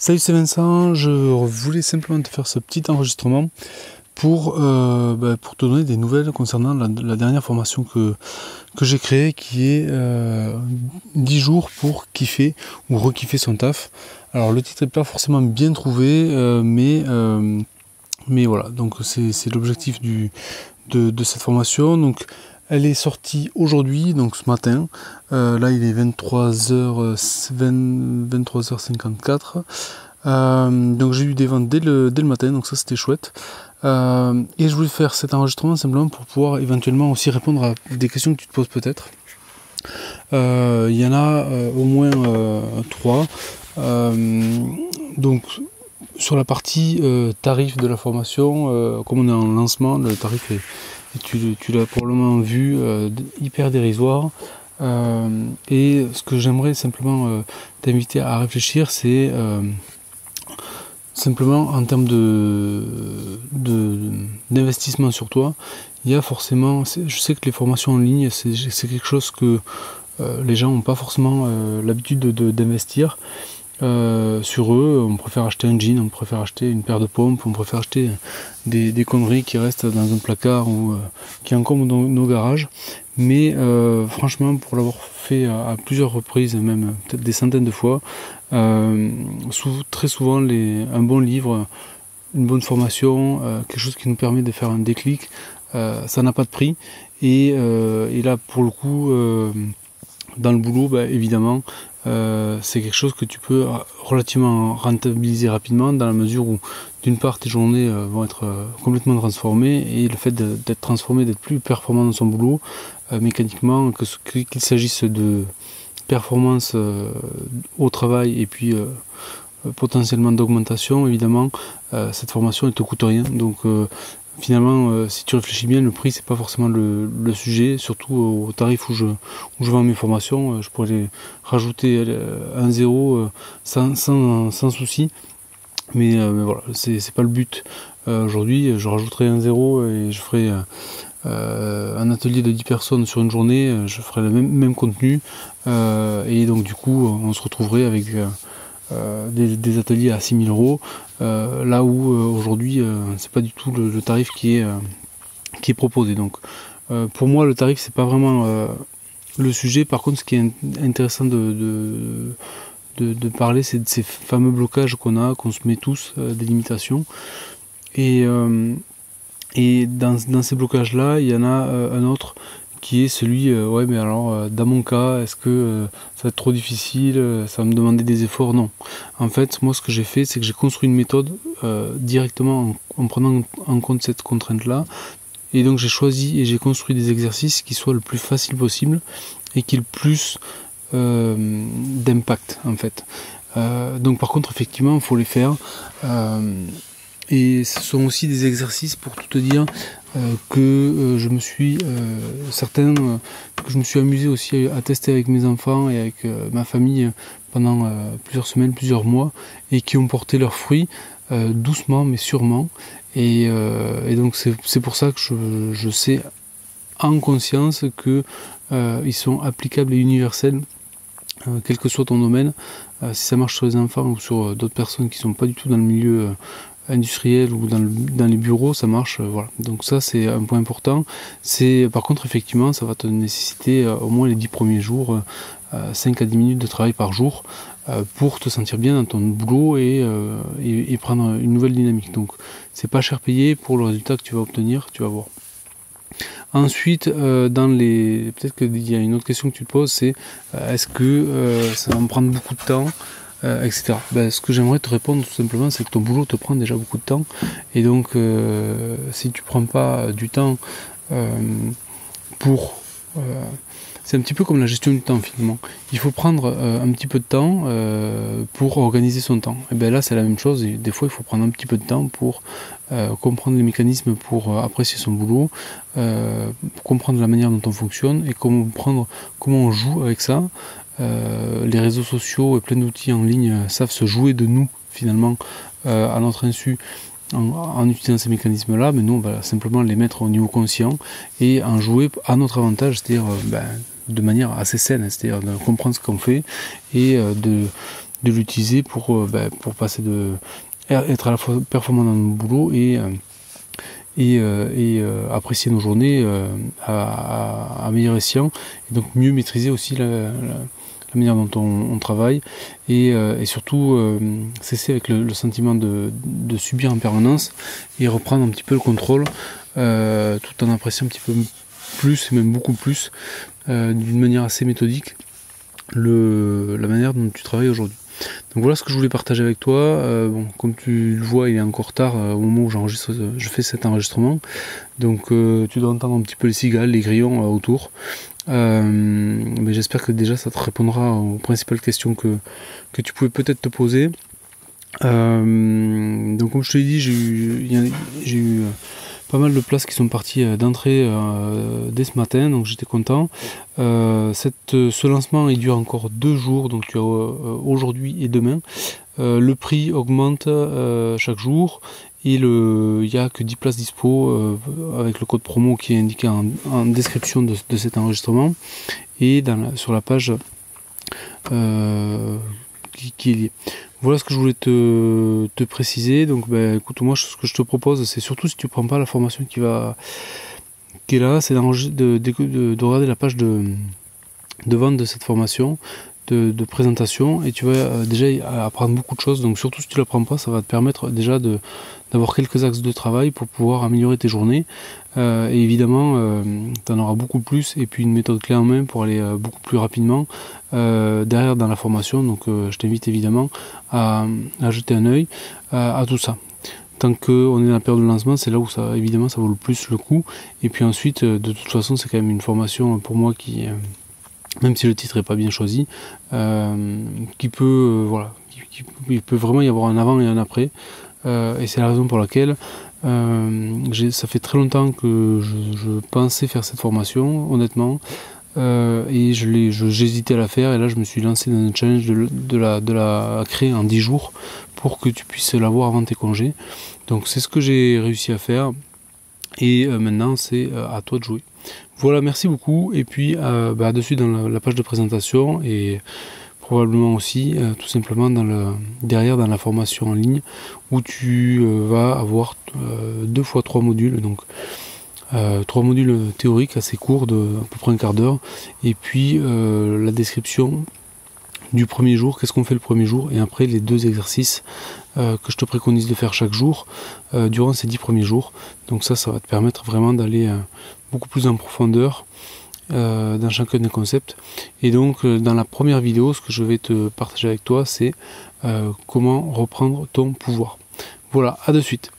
Salut, c'est Vincent, je voulais simplement te faire ce petit enregistrement pour te donner des nouvelles concernant la dernière formation que j'ai créée, qui est 10 jours pour kiffer ou rekiffer son taf. Alors le titre n'est pas forcément bien trouvé, mais voilà, donc c'est l'objectif de cette formation. Donc elle est sortie aujourd'hui, donc ce matin. Là il est 23h54. Donc j'ai eu des ventes dès le matin, donc ça c'était chouette. Et je voulais faire cet enregistrement simplement pour pouvoir éventuellement aussi répondre à des questions que tu te poses peut-être. Il y en a au moins 3. Donc sur la partie tarif de la formation, comme on est en lancement, le tarif est, tu l'as probablement vu, hyper dérisoire. Et ce que j'aimerais simplement t'inviter à réfléchir, c'est simplement en termes d'investissement sur toi. Il y a forcément, je sais que les formations en ligne, c'est quelque chose que les gens n'ont pas forcément l'habitude d'investir sur eux. On préfère acheter un jean, on préfère acheter une paire de pompes, on préfère acheter des conneries qui restent dans un placard ou qui encombrent nos garages. Mais franchement, pour l'avoir fait à plusieurs reprises, même peut-être des centaines de fois, très souvent un bon livre, une bonne formation, quelque chose qui nous permet de faire un déclic, ça n'a pas de prix. Et là, pour le coup, dans le boulot, évidemment, c'est quelque chose que tu peux relativement rentabiliser rapidement, dans la mesure où d'une part tes journées vont être complètement transformées, et le fait d'être transformé, d'être plus performant dans son boulot, mécaniquement, qu'il s'agisse de performance au travail et puis potentiellement d'augmentation, évidemment, cette formation ne te coûte rien. Donc finalement, si tu réfléchis bien, le prix c'est pas forcément le sujet, surtout au tarif où je vends mes formations. Je pourrais les rajouter un zéro sans souci, mais voilà, c'est pas le but. Aujourd'hui, je rajouterai un zéro et je ferai un atelier de 10 personnes sur une journée, je ferai le même contenu, et donc du coup on se retrouverait avec des ateliers à 6 000 euros, là où aujourd'hui c'est pas du tout le tarif qui est proposé. Donc pour moi le tarif c'est pas vraiment le sujet. Par contre, ce qui est intéressant de parler, c'est de ces fameux blocages qu'on se met tous, des limitations, et dans ces blocages là il y en a un autre qui est celui, mais alors dans mon cas, est-ce que ça va être trop difficile, ça va me demander des efforts? Non. En fait, moi ce que j'ai fait, c'est que j'ai construit une méthode directement en prenant en compte cette contrainte-là. Et donc j'ai choisi et j'ai construit des exercices qui soient le plus facile possible et qui aient le plus d'impact en fait. Donc par contre, effectivement, il faut les faire. Et ce sont aussi des exercices, pour tout te dire, que je me suis que je me suis amusé aussi à tester avec mes enfants et avec ma famille pendant plusieurs semaines, plusieurs mois, et qui ont porté leurs fruits doucement mais sûrement. Et donc c'est pour ça que je sais en conscience que ils sont applicables et universels, quel que soit ton domaine. Si ça marche sur les enfants ou sur d'autres personnes qui ne sont pas du tout dans le milieu industriel ou dans les bureaux, ça marche, voilà. Donc ça c'est un point important. Par contre, effectivement, ça va te nécessiter au moins les 10 premiers jours 5 à 10 minutes de travail par jour pour te sentir bien dans ton boulot et prendre une nouvelle dynamique. Donc c'est pas cher payé pour le résultat que tu vas obtenir, tu vas voir. Ensuite, peut-être qu'il y a une autre question que tu te poses, c'est est-ce que ça va me prendre beaucoup de temps, etc. Ce que j'aimerais te répondre tout simplement, c'est que ton boulot te prend déjà beaucoup de temps, et donc si tu prends pas du temps pour c'est un petit peu comme la gestion du temps finalement. Il faut prendre un petit peu de temps pour organiser son temps. Et bien là c'est la même chose, et des fois il faut prendre un petit peu de temps pour comprendre les mécanismes, pour apprécier son boulot, pour comprendre la manière dont on fonctionne et comprendre comment on joue avec ça. Les réseaux sociaux et plein d'outils en ligne savent se jouer de nous finalement à notre insu en utilisant ces mécanismes-là, mais nous on va simplement les mettre au niveau conscient et en jouer à notre avantage, c'est-à-dire de manière assez saine, c'est-à-dire de comprendre ce qu'on fait et l'utiliser pour passer être à la fois performant dans nos boulots et apprécier nos journées à meilleur escient, et donc mieux maîtriser aussi la manière dont on travaille, et surtout cesser avec le sentiment de subir en permanence et reprendre un petit peu le contrôle, tout en appréciant un petit peu plus, et même beaucoup plus, d'une manière assez méthodique, la manière dont tu travailles aujourd'hui. Donc voilà ce que je voulais partager avec toi. Bon, comme tu le vois, il est encore tard au moment où je fais cet enregistrement. Donc tu dois entendre un petit peu les cigales, les grillons autour. Mais j'espère que déjà ça te répondra aux principales questions que tu pouvais peut-être te poser. Donc comme je te l'ai dit, j'ai eu pas mal de places qui sont parties d'entrée dès ce matin, donc j'étais content. Ce lancement il dure encore 2 jours, donc tu as aujourd'hui et demain. Le prix augmente chaque jour, et il n'y a que 10 places dispo avec le code promo qui est indiqué en description de cet enregistrement, et sur la page qui est liée. Voilà ce que je voulais te préciser. Donc écoute, moi ce que je te propose, c'est surtout, si tu ne prends pas la formation qui est là, c'est de regarder la page de vente de cette formation, de présentation, et tu vas déjà apprendre beaucoup de choses. Donc surtout si tu ne la prends pas, ça va te permettre déjà d'avoir quelques axes de travail pour pouvoir améliorer tes journées, et évidemment tu en auras beaucoup plus, et puis une méthode clé en main pour aller beaucoup plus rapidement derrière dans la formation. Donc je t'invite évidemment à jeter un œil à tout ça. Tant qu'on est dans la période de lancement, c'est là où ça vaut le plus le coup. Et puis ensuite, de toute façon, c'est quand même une formation pour moi qui, même si le titre n'est pas bien choisi, qui peut, il peut vraiment y avoir un avant et un après. Et c'est la raison pour laquelle ça fait très longtemps que je pensais faire cette formation, honnêtement. Et j'hésitais à la faire, et là je me suis lancé dans un challenge de la créer en 10 jours pour que tu puisses l'avoir avant tes congés. Donc c'est ce que j'ai réussi à faire, et maintenant c'est à toi de jouer. Voilà, merci beaucoup, et puis dessus dans la page de présentation, et probablement aussi tout simplement derrière dans la formation en ligne, où tu vas avoir 2 fois 3 modules, donc 3 modules théoriques assez courts de à peu près un quart d'heure, et puis la description du premier jour, qu'est-ce qu'on fait le premier jour, et après les 2 exercices que je te préconise de faire chaque jour durant ces 10 premiers jours. Donc ça va te permettre vraiment d'aller beaucoup plus en profondeur dans chacun des concepts. Et donc dans la première vidéo, ce que je vais te partager avec toi, c'est comment reprendre ton pouvoir. Voilà, à de suite.